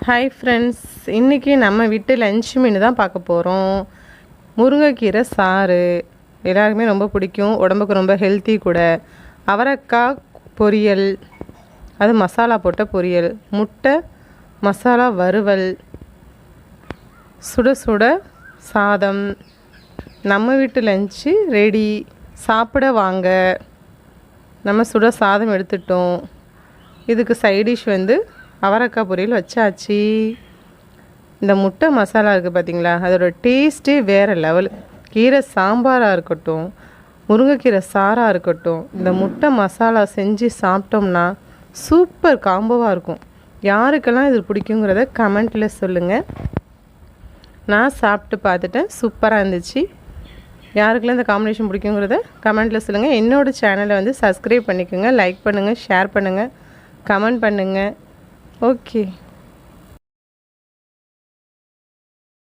Hi friends, இன்றைக்கி நம்ம வீட்டு லஞ்ச் மெனு தான் பார்க்க போகிறோம். முருங்கைக்கீரை சாறு எல்லாருக்குமே ரொம்ப பிடிக்கும், உடம்புக்கு ரொம்ப ஹெல்த்தி கூட. அவரைக்காய் பொரியல், அது மசாலா போட்ட பொரியல், முட்டை மசாலா வறுவல், சுட சுட சாதம். நம்ம வீட்டு லஞ்சு ரெடி, சாப்பிட வாங்க. நம்ம சுட சாதம் எடுத்துட்டோம். இதுக்கு சைடிஷ் அவரைக்காய் பொரியல் வச்சாச்சு. இந்த முட்டை மசாலா இருக்குது பார்த்திங்களா, அதோட டேஸ்ட்டே வேறு லெவல். கீரை சாம்பாராக இருக்கட்டும், முருங்கைக்கீரை சாராக இருக்கட்டும், இந்த முட்டை மசாலா செஞ்சு சாப்பிட்டோம்னா சூப்பர் காம்போவாக இருக்கும். யாருக்கெல்லாம் இது பிடிக்குங்கிறத கமெண்ட்டில் சொல்லுங்கள். நான் சாப்பிட்டு பார்த்துட்டேன், சூப்பராக இருந்துச்சு. யாருக்கெல்லாம் இந்த காம்பினேஷன் பிடிக்குங்கிறத கமெண்ட்டில் சொல்லுங்கள். என்னோடய சேனலை சப்ஸ்கிரைப் பண்ணிக்கோங்க, லைக் பண்ணுங்கள், ஷேர் பண்ணுங்கள், கமெண்ட் பண்ணுங்கள். ஓகே.